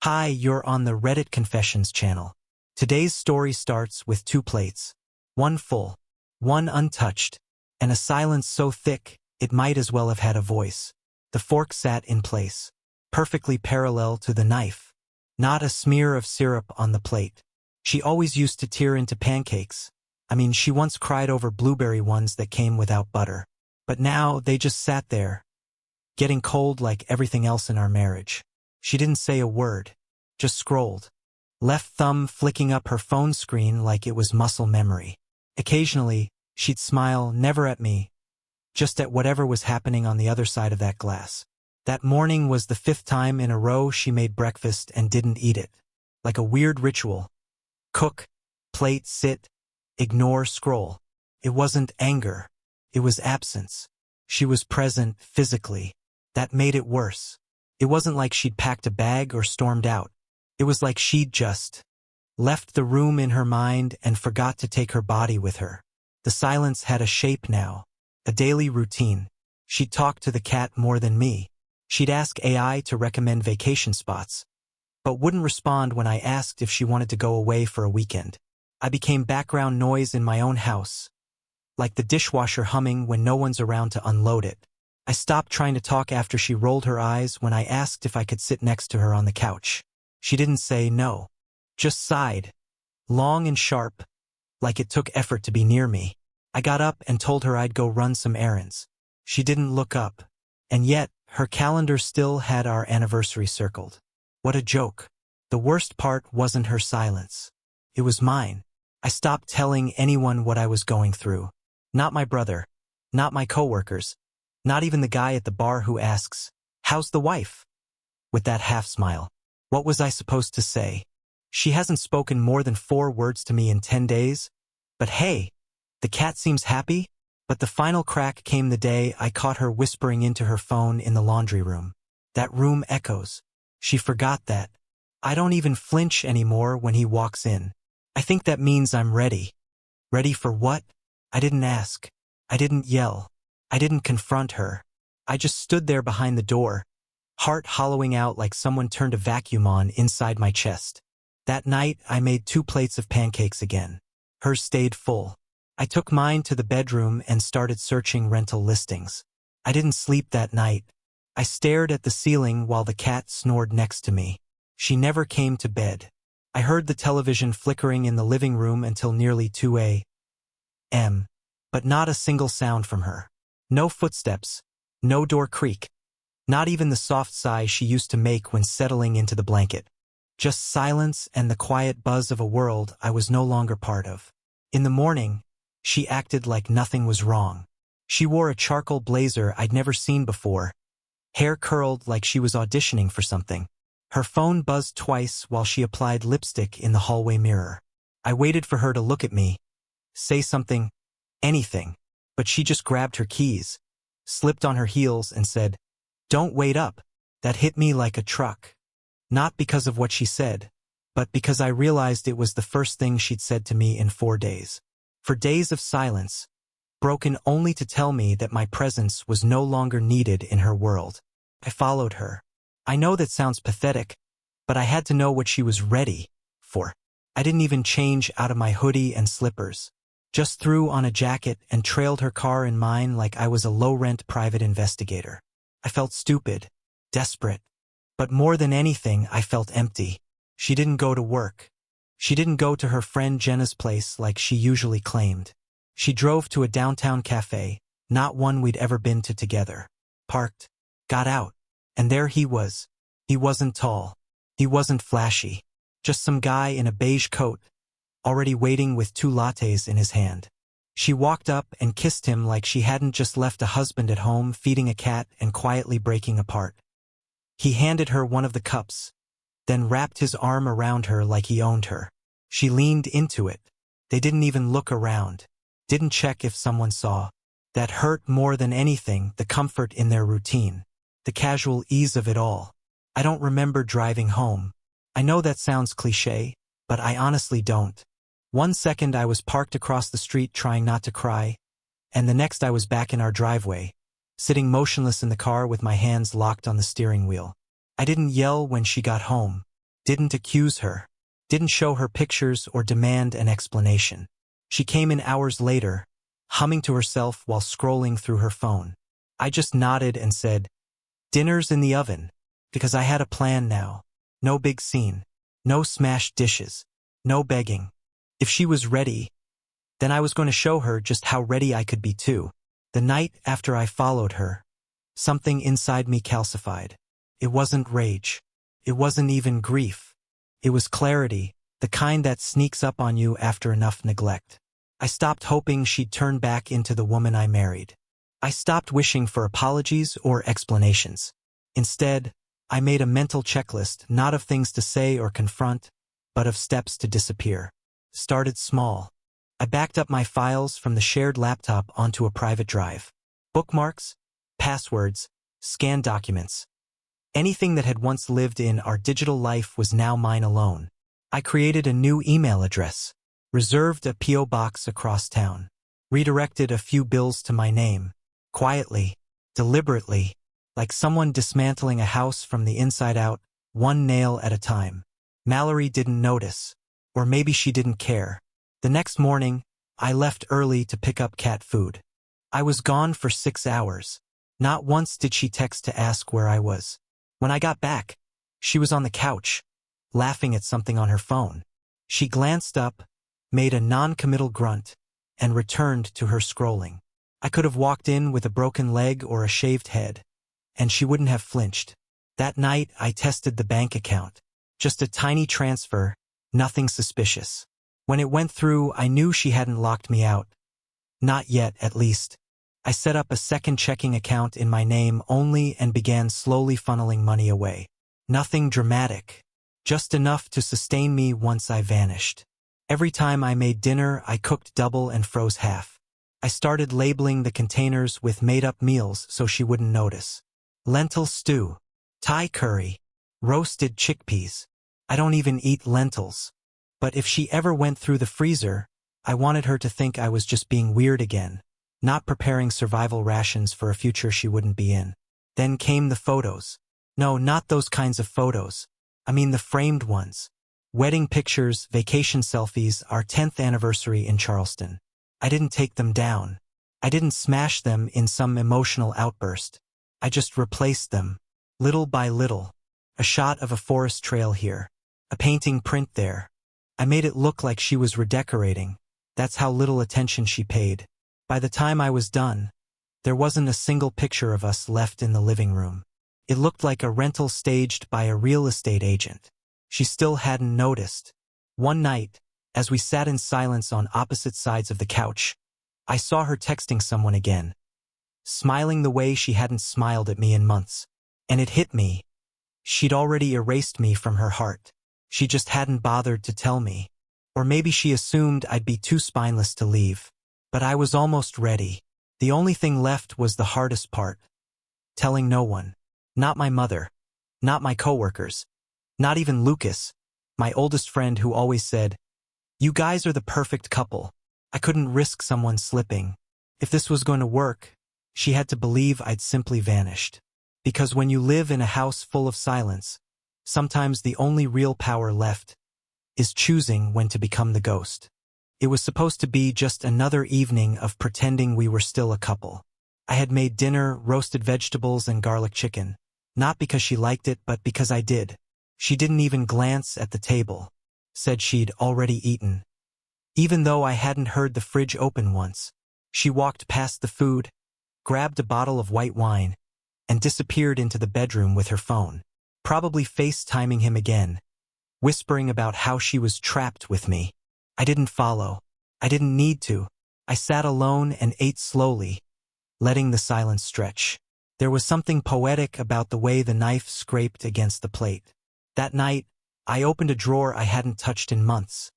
Hi, you're on the Reddit Confessions channel. Today's story starts with two plates. One full, one untouched, and a silence so thick, it might as well have had a voice. The fork sat in place, perfectly parallel to the knife. Not a smear of syrup on the plate. She always used to tear into pancakes. She once cried over blueberry ones that came without butter. But now, they just sat there, getting cold like everything else in our marriage. She didn't say a word, just scrolled. Left thumb flicking up her phone screen like it was muscle memory. Occasionally, she'd smile, never at me, just at whatever was happening on the other side of that glass. That morning was the 5th time in a row she made breakfast and didn't eat it. Like a weird ritual. Cook, plate, sit, ignore, scroll. It wasn't anger. It was absence. She was present physically. That made it worse. It wasn't like she'd packed a bag or stormed out. It was like she'd just left the room in her mind and forgot to take her body with her. The silence had a shape now, a daily routine. She'd talk to the cat more than me. She'd ask AI to recommend vacation spots, but wouldn't respond when I asked if she wanted to go away for a weekend. I became background noise in my own house, like the dishwasher humming when no one's around to unload it. I stopped trying to talk after she rolled her eyes when I asked if I could sit next to her on the couch. She didn't say no, just sighed, long and sharp, like it took effort to be near me. I got up and told her I'd go run some errands. She didn't look up, and yet her calendar still had our anniversary circled. What a joke. The worst part wasn't her silence. It was mine. I stopped telling anyone what I was going through. Not my brother, not my coworkers, not even the guy at the bar who asks, "How's the wife?" With that half smile. What was I supposed to say? She hasn't spoken more than 4 words to me in 10 days. But hey, the cat seems happy. But the final crack came the day I caught her whispering into her phone in the laundry room. That room echoes. She forgot that. I don't even flinch anymore when he walks in. I think that means I'm ready. Ready for what? I didn't ask. I didn't yell. I didn't confront her. I just stood there behind the door, heart hollowing out like someone turned a vacuum on inside my chest. That night, I made 2 plates of pancakes again. Hers stayed full. I took mine to the bedroom and started searching rental listings. I didn't sleep that night. I stared at the ceiling while the cat snored next to me. She never came to bed. I heard the television flickering in the living room until nearly 2 a.m., but not a single sound from her. No footsteps, no door creak, not even the soft sigh she used to make when settling into the blanket. Just silence and the quiet buzz of a world I was no longer part of. In the morning, she acted like nothing was wrong. She wore a charcoal blazer I'd never seen before, hair curled like she was auditioning for something. Her phone buzzed twice while she applied lipstick in the hallway mirror. I waited for her to look at me, say something, anything, but she just grabbed her keys, slipped on her heels and said, "Don't wait up." That hit me like a truck. Not because of what she said, but because I realized it was the first thing she'd said to me in 4 days. For days of silence, broken only to tell me that my presence was no longer needed in her world. I followed her. I know that sounds pathetic, but I had to know what she was ready for. I didn't even change out of my hoodie and slippers. Just threw on a jacket and trailed her car in mine like I was a low-rent private investigator. I felt stupid, desperate, but more than anything, I felt empty. She didn't go to work. She didn't go to her friend Jenna's place like she usually claimed. She drove to a downtown cafe, not one we'd ever been to together. Parked, got out, and there he was. He wasn't tall. He wasn't flashy. Just some guy in a beige coat, already waiting with 2 lattes in his hand. She walked up and kissed him like she hadn't just left a husband at home feeding a cat and quietly breaking apart. He handed her one of the cups, then wrapped his arm around her like he owned her. She leaned into it. They didn't even look around, didn't check if someone saw. That hurt more than anything, the comfort in their routine, the casual ease of it all. I don't remember driving home. I know that sounds cliché, but I honestly don't. One second I was parked across the street trying not to cry, and the next I was back in our driveway, sitting motionless in the car with my hands locked on the steering wheel. I didn't yell when she got home. Didn't accuse her. Didn't show her pictures or demand an explanation. She came in hours later, humming to herself while scrolling through her phone. I just nodded and said, "Dinner's in the oven," because I had a plan now. No big scene. No smashed dishes. No begging. If she was ready, then I was going to show her just how ready I could be too. The night after I followed her, something inside me calcified. It wasn't rage. It wasn't even grief. It was clarity, the kind that sneaks up on you after enough neglect. I stopped hoping she'd turn back into the woman I married. I stopped wishing for apologies or explanations. Instead, I made a mental checklist, not of things to say or confront, but of steps to disappear. Started small. I backed up my files from the shared laptop onto a private drive. Bookmarks, passwords, scanned documents. Anything that had once lived in our digital life was now mine alone. I created a new email address, reserved a P.O. box across town, redirected a few bills to my name, quietly, deliberately, like someone dismantling a house from the inside out, one nail at a time. Mallory didn't notice, or maybe she didn't care. The next morning, I left early to pick up cat food. I was gone for 6 hours. Not once did she text to ask where I was. When I got back, she was on the couch, laughing at something on her phone. She glanced up, made a non-committal grunt, and returned to her scrolling. I could have walked in with a broken leg or a shaved head, and she wouldn't have flinched. That night, I tested the bank account. Just a tiny transfer, nothing suspicious. When it went through, I knew she hadn't locked me out. Not yet, at least. I set up a second checking account in my name only and began slowly funneling money away. Nothing dramatic. Just enough to sustain me once I vanished. Every time I made dinner, I cooked double and froze half. I started labeling the containers with made-up meals so she wouldn't notice. Lentil stew. Thai curry. Roasted chickpeas. I don't even eat lentils. But if she ever went through the freezer, I wanted her to think I was just being weird again, not preparing survival rations for a future she wouldn't be in. Then came the photos. No, not those kinds of photos. I mean the framed ones. Wedding pictures, vacation selfies, our 10th anniversary in Charleston. I didn't take them down. I didn't smash them in some emotional outburst. I just replaced them, little by little. A shot of a forest trail here. A painting print there. I made it look like she was redecorating. That's how little attention she paid. By the time I was done, there wasn't a single picture of us left in the living room. It looked like a rental staged by a real estate agent. She still hadn't noticed. One night, as we sat in silence on opposite sides of the couch, I saw her texting someone again, smiling the way she hadn't smiled at me in months. And it hit me. She'd already erased me from her heart. She just hadn't bothered to tell me. Or maybe she assumed I'd be too spineless to leave. But I was almost ready. The only thing left was the hardest part. Telling no one. Not my mother. Not my coworkers. Not even Lucas, my oldest friend who always said, "You guys are the perfect couple." I couldn't risk someone slipping. If this was going to work, she had to believe I'd simply vanished. Because when you live in a house full of silence, sometimes the only real power left is choosing when to become the ghost. It was supposed to be just another evening of pretending we were still a couple. I had made dinner, roasted vegetables, and garlic chicken. Not because she liked it, but because I did. She didn't even glance at the table. Said she'd already eaten. Even though I hadn't heard the fridge open once, she walked past the food, grabbed a bottle of white wine, and disappeared into the bedroom with her phone. Probably FaceTiming him again, whispering about how she was trapped with me. I didn't follow. I didn't need to. I sat alone and ate slowly, letting the silence stretch. There was something poetic about the way the knife scraped against the plate. That night, I opened a drawer I hadn't touched in months.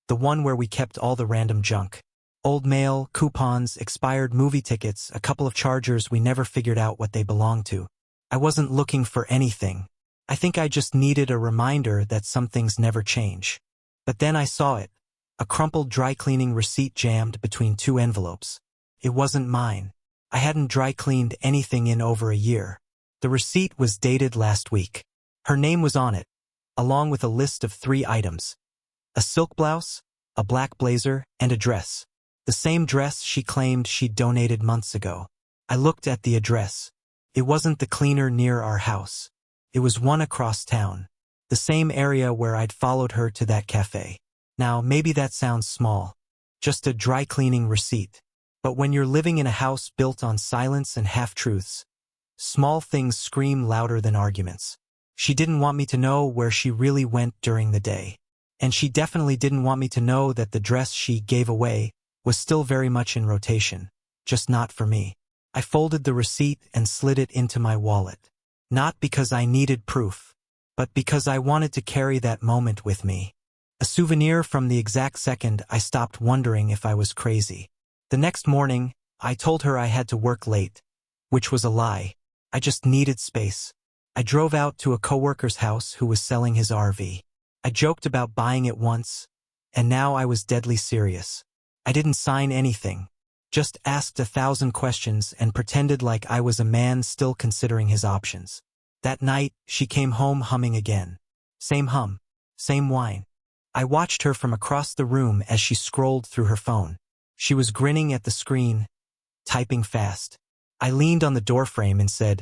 The one where we kept all the random junk. Old mail, coupons, expired movie tickets, a couple of chargers we never figured out what they belonged to. I wasn't looking for anything. I think I just needed a reminder that some things never change. But then I saw it. A crumpled dry cleaning receipt jammed between two envelopes. It wasn't mine. I hadn't dry cleaned anything in over a year. The receipt was dated last week. Her name was on it. along with a list of 3 items: a silk blouse, a black blazer, and a dress. The same dress she claimed she'd donated months ago. I looked at the address. It wasn't the cleaner near our house. It was one across town. The same area where I'd followed her to that cafe. Now, maybe that sounds small. Just a dry cleaning receipt. But when you're living in a house built on silence and half-truths, small things scream louder than arguments. She didn't want me to know where she really went during the day. And she definitely didn't want me to know that the dress she gave away was still very much in rotation. Just not for me. I folded the receipt and slid it into my wallet. Not because I needed proof, but because I wanted to carry that moment with me. A souvenir from the exact second I stopped wondering if I was crazy. The next morning, I told her I had to work late, which was a lie. I just needed space. I drove out to a coworker's house who was selling his RV. I joked about buying it once, and now I was deadly serious. I didn't sign anything, just asked 1,000 questions and pretended like I was a man still considering his options. That night, she came home humming again. Same hum, same whine. I watched her from across the room as she scrolled through her phone. She was grinning at the screen, typing fast. I leaned on the doorframe and said,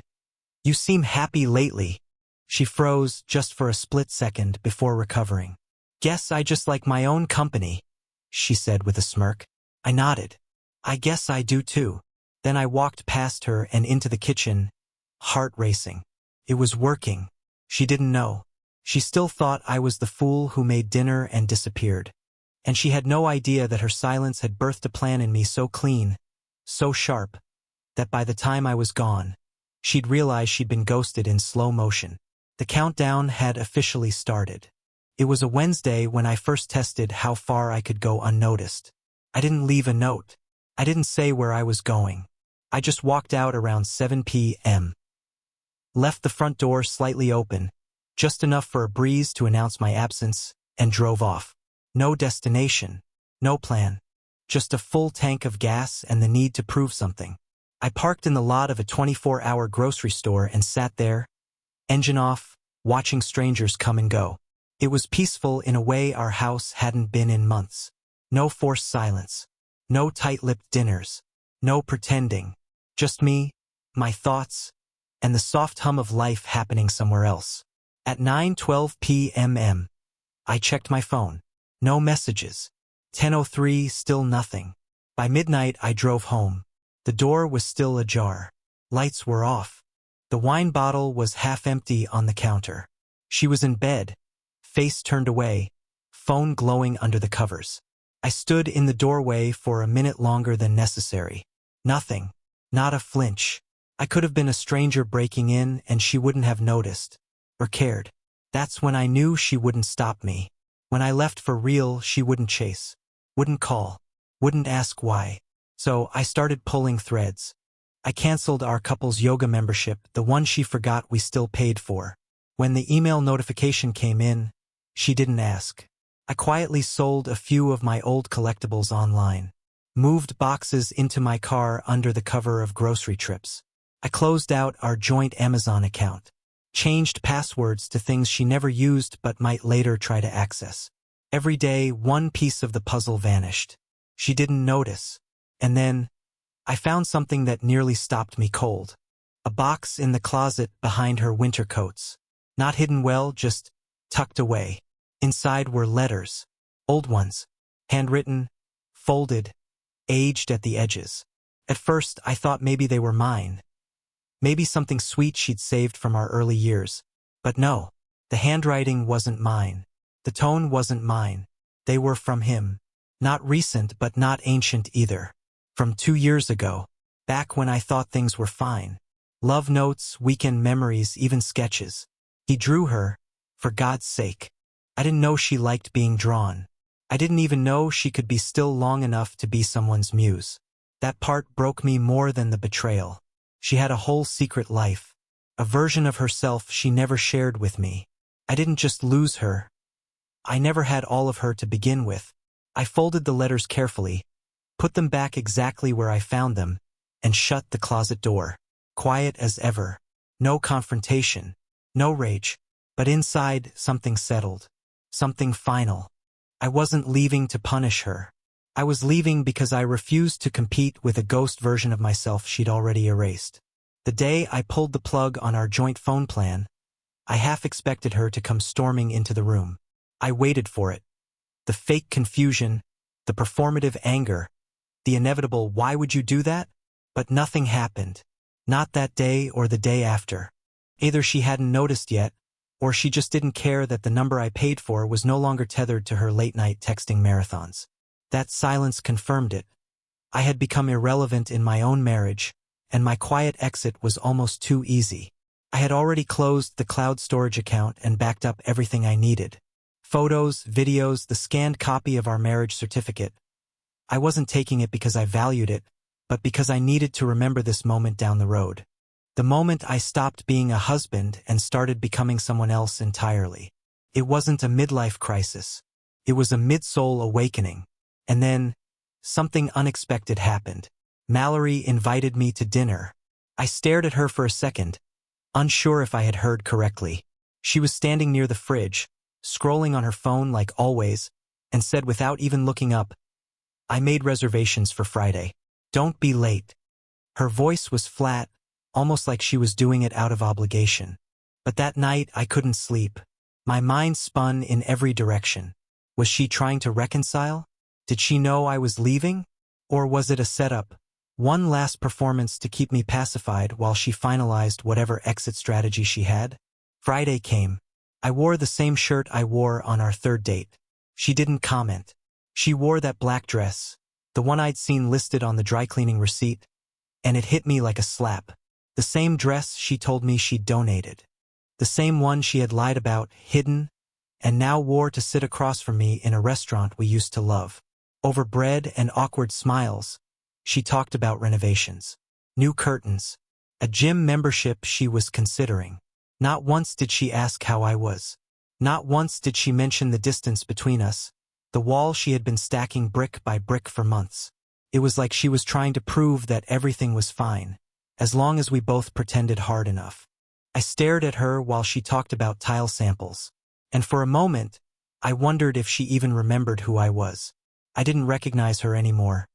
"You seem happy lately." She froze just for a split second before recovering. "Guess I just like my own company," she said with a smirk. I nodded. "I guess I do too." Then I walked past her and into the kitchen, heart racing. It was working. She didn't know. She still thought I was the fool who made dinner and disappeared. And she had no idea that her silence had birthed a plan in me so clean, so sharp, that by the time I was gone, she'd realized she'd been ghosted in slow motion. The countdown had officially started. It was a Wednesday when I first tested how far I could go unnoticed. I didn't leave a note. I didn't say where I was going. I just walked out around 7 p.m. Left the front door slightly open, just enough for a breeze to announce my absence, and drove off. No destination, no plan, just a full tank of gas and the need to prove something. I parked in the lot of a 24-hour grocery store and sat there, engine off, watching strangers come and go. It was peaceful in a way our house hadn't been in months. No forced silence, no tight-lipped dinners, no pretending. Just me, my thoughts, and the soft hum of life happening somewhere else. At 9:12 p.m. I checked my phone. No messages. 10:03, still nothing. By midnight, I drove home. The door was still ajar. Lights were off. The wine bottle was half empty on the counter. She was in bed, face turned away, phone glowing under the covers. I stood in the doorway for a minute longer than necessary. Nothing. Not a flinch. I could have been a stranger breaking in and she wouldn't have noticed. Or cared. That's when I knew she wouldn't stop me. When I left for real, she wouldn't chase. Wouldn't call. Wouldn't ask why. So I started pulling threads. I canceled our couple's yoga membership, the one she forgot we still paid for. When the email notification came in, she didn't ask. I quietly sold a few of my old collectibles online. Moved boxes into my car under the cover of grocery trips. I closed out our joint Amazon account. Changed passwords to things she never used but might later try to access. Every day, one piece of the puzzle vanished. She didn't notice. And then, I found something that nearly stopped me cold. A box in the closet behind her winter coats. Not hidden well, just tucked away. Inside were letters. Old ones. Handwritten, folded, aged at the edges. At first, I thought maybe they were mine. Maybe something sweet she'd saved from our early years. But no, the handwriting wasn't mine. The tone wasn't mine. They were from him. Not recent but not ancient either. From 2 years ago, back when I thought things were fine. Love notes, weekend memories, even sketches. He drew her, for God's sake. I didn't know she liked being drawn. I didn't even know she could be still long enough to be someone's muse. That part broke me more than the betrayal. She had a whole secret life. A version of herself she never shared with me. I didn't just lose her. I never had all of her to begin with. I folded the letters carefully, put them back exactly where I found them, and shut the closet door. Quiet as ever. No confrontation. No rage. But inside, something settled. Something final. I wasn't leaving to punish her. I was leaving because I refused to compete with a ghost version of myself she'd already erased. The day I pulled the plug on our joint phone plan, I half expected her to come storming into the room. I waited for it. The fake confusion, the performative anger, the inevitable "why would you do that?" But nothing happened. Not that day or the day after. Either she hadn't noticed yet, or she just didn't care that the number I paid for was no longer tethered to her late-night texting marathons. That silence confirmed it. I had become irrelevant in my own marriage, and my quiet exit was almost too easy. I had already closed the cloud storage account and backed up everything I needed. Photos, videos, the scanned copy of our marriage certificate. I wasn't taking it because I valued it, but because I needed to remember this moment down the road. The moment I stopped being a husband and started becoming someone else entirely. It wasn't a midlife crisis. It was a mid-soul awakening. And then, something unexpected happened. Mallory invited me to dinner. I stared at her for a second, unsure if I had heard correctly. She was standing near the fridge, scrolling on her phone like always, and said without even looking up, "I made reservations for Friday. Don't be late." Her voice was flat, almost like she was doing it out of obligation. But that night I couldn't sleep. My mind spun in every direction. Was she trying to reconcile? Did she know I was leaving? Or was it a setup? One last performance to keep me pacified while she finalized whatever exit strategy she had? Friday came. I wore the same shirt I wore on our third date. She didn't comment. She wore that black dress, the one I'd seen listed on the dry cleaning receipt, and it hit me like a slap. The same dress she told me she'd donated. The same one she had lied about, hidden, and now wore to sit across from me in a restaurant we used to love. Over bread and awkward smiles, she talked about renovations, new curtains, a gym membership she was considering. Not once did she ask how I was. Not once did she mention the distance between us, the wall she had been stacking brick by brick for months. It was like she was trying to prove that everything was fine, as long as we both pretended hard enough. I stared at her while she talked about tile samples, and for a moment, I wondered if she even remembered who I was. I didn't recognize her anymore.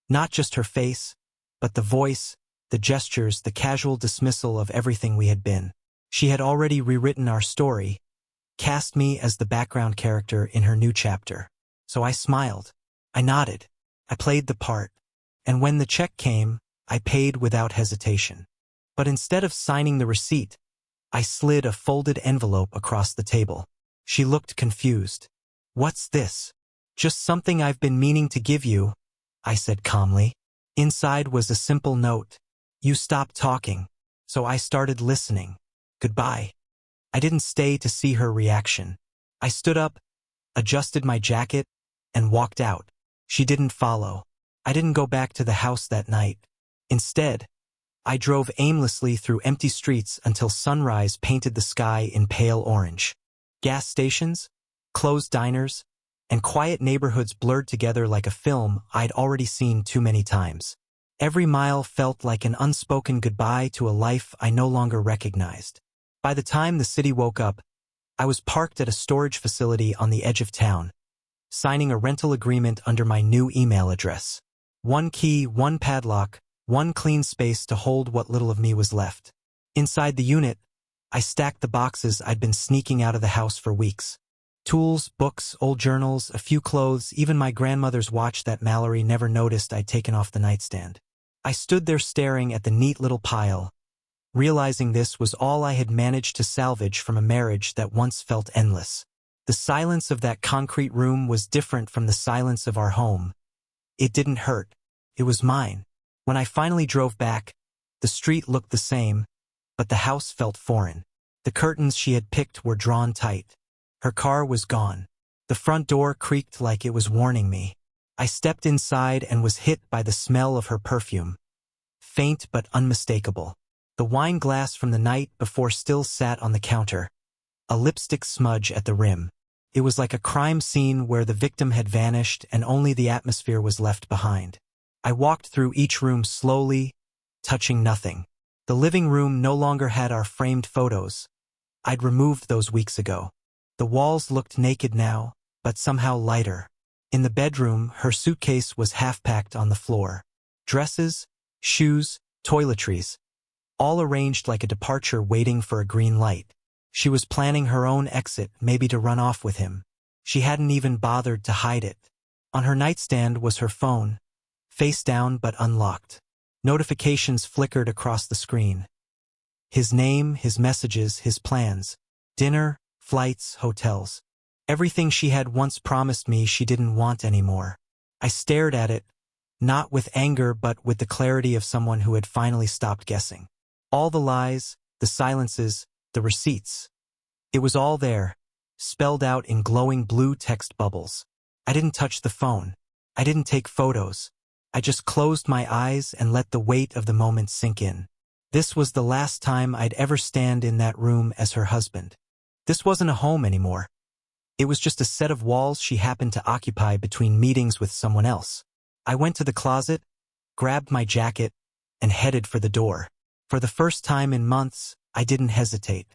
Not just her face, but the voice, the gestures, the casual dismissal of everything we had been. She had already rewritten our story, cast me as the background character in her new chapter. So I smiled. I nodded. I played the part. And when the check came, I paid without hesitation. But instead of signing the receipt, I slid a folded envelope across the table. She looked confused. "What's this?" "Just something I've been meaning to give you," I said calmly. Inside was a simple note. "You stopped talking, so I started listening. Goodbye." I didn't stay to see her reaction. I stood up, adjusted my jacket, and walked out. She didn't follow. I didn't go back to the house that night. Instead, I drove aimlessly through empty streets until sunrise painted the sky in pale orange. Gas stations, closed diners, and quiet neighborhoods blurred together like a film I'd already seen too many times. Every mile felt like an unspoken goodbye to a life I no longer recognized. By the time the city woke up, I was parked at a storage facility on the edge of town, signing a rental agreement under my new email address. One key, one padlock, one clean space to hold what little of me was left. Inside the unit, I stacked the boxes I'd been sneaking out of the house for weeks. Tools, books, old journals, a few clothes, even my grandmother's watch that Mallory never noticed I'd taken off the nightstand. I stood there staring at the neat little pile, realizing this was all I had managed to salvage from a marriage that once felt endless. The silence of that concrete room was different from the silence of our home. It didn't hurt. It was mine. When I finally drove back, the street looked the same, but the house felt foreign. The curtains she had picked were drawn tight. Her car was gone. The front door creaked like it was warning me. I stepped inside and was hit by the smell of her perfume. Faint but unmistakable. The wine glass from the night before still sat on the counter, a lipstick smudge at the rim. It was like a crime scene where the victim had vanished and only the atmosphere was left behind. I walked through each room slowly, touching nothing. The living room no longer had our framed photos, I'd removed those weeks ago. The walls looked naked now, but somehow lighter. In the bedroom, her suitcase was half-packed on the floor. Dresses, shoes, toiletries, all arranged like a departure waiting for a green light. She was planning her own exit, maybe to run off with him. She hadn't even bothered to hide it. On her nightstand was her phone, face down but unlocked. Notifications flickered across the screen. His name, his messages, his plans. Dinner, flights, hotels. Everything she had once promised me she didn't want anymore. I stared at it, not with anger but with the clarity of someone who had finally stopped guessing. All the lies, the silences, the receipts. It was all there, spelled out in glowing blue text bubbles. I didn't touch the phone. I didn't take photos. I just closed my eyes and let the weight of the moment sink in. This was the last time I'd ever stand in that room as her husband. This wasn't a home anymore. It was just a set of walls she happened to occupy between meetings with someone else. I went to the closet, grabbed my jacket, and headed for the door. For the first time in months, I didn't hesitate.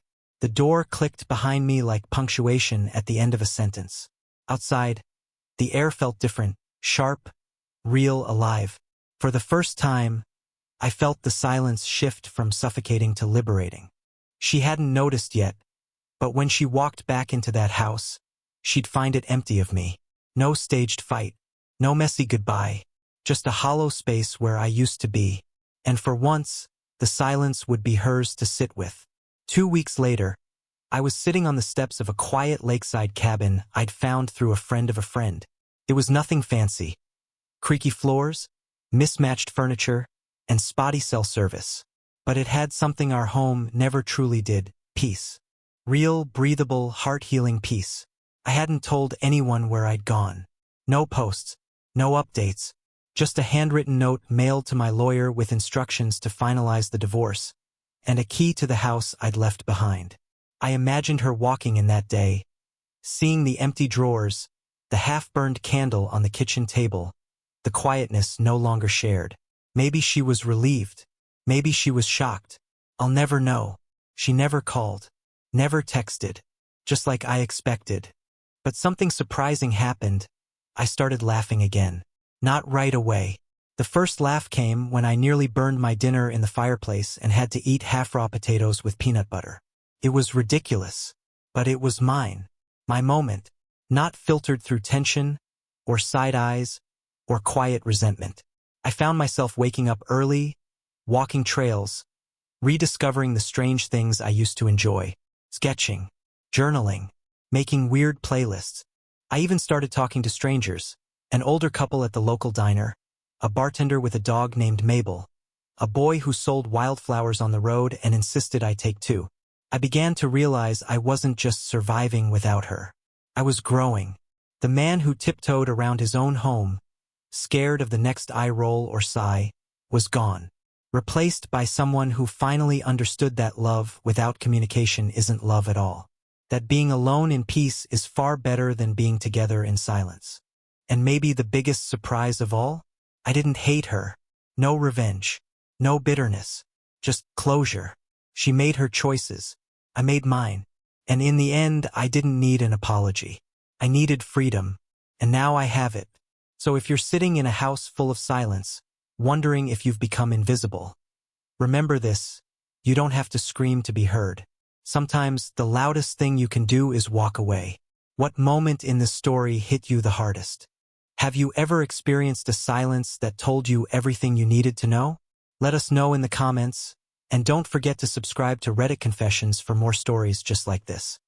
The door clicked behind me like punctuation at the end of a sentence. Outside, the air felt different, sharp, real, alive. For the first time, I felt the silence shift from suffocating to liberating. She hadn't noticed yet, but when she walked back into that house, she'd find it empty of me. No staged fight, no messy goodbye, just a hollow space where I used to be. And for once, the silence would be hers to sit with. 2 weeks later, I was sitting on the steps of a quiet lakeside cabin I'd found through a friend of a friend. It was nothing fancy. Creaky floors, mismatched furniture, and spotty cell service. But it had something our home never truly did: peace. Real, breathable, heart-healing peace. I hadn't told anyone where I'd gone. No posts, no updates, just a handwritten note mailed to my lawyer with instructions to finalize the divorce, and a key to the house I'd left behind. I imagined her walking in that day, seeing the empty drawers, the half-burned candle on the kitchen table, the quietness no longer shared. Maybe she was relieved. Maybe she was shocked. I'll never know. She never called, never texted, just like I expected. But something surprising happened. I started laughing again. Not right away. The first laugh came when I nearly burned my dinner in the fireplace and had to eat half-raw potatoes with peanut butter. It was ridiculous, but it was mine. My moment, not filtered through tension, or side eyes, or quiet resentment. I found myself waking up early, walking trails, rediscovering the strange things I used to enjoy. Sketching, journaling, making weird playlists. I even started talking to strangers, an older couple at the local diner, a bartender with a dog named Mabel, a boy who sold wildflowers on the road and insisted I take two. I began to realize I wasn't just surviving without her. I was growing. The man who tiptoed around his own home, scared of the next eye roll or sigh, was gone, replaced by someone who finally understood that love without communication isn't love at all. That being alone in peace is far better than being together in silence. And maybe the biggest surprise of all? I didn't hate her. No revenge. No bitterness. Just closure. She made her choices. I made mine. And in the end, I didn't need an apology. I needed freedom. And now I have it. So if you're sitting in a house full of silence, wondering if you've become invisible, remember this: you don't have to scream to be heard. Sometimes the loudest thing you can do is walk away. What moment in this story hit you the hardest? Have you ever experienced a silence that told you everything you needed to know? Let us know in the comments, and don't forget to subscribe to Reddit Confessions for more stories just like this.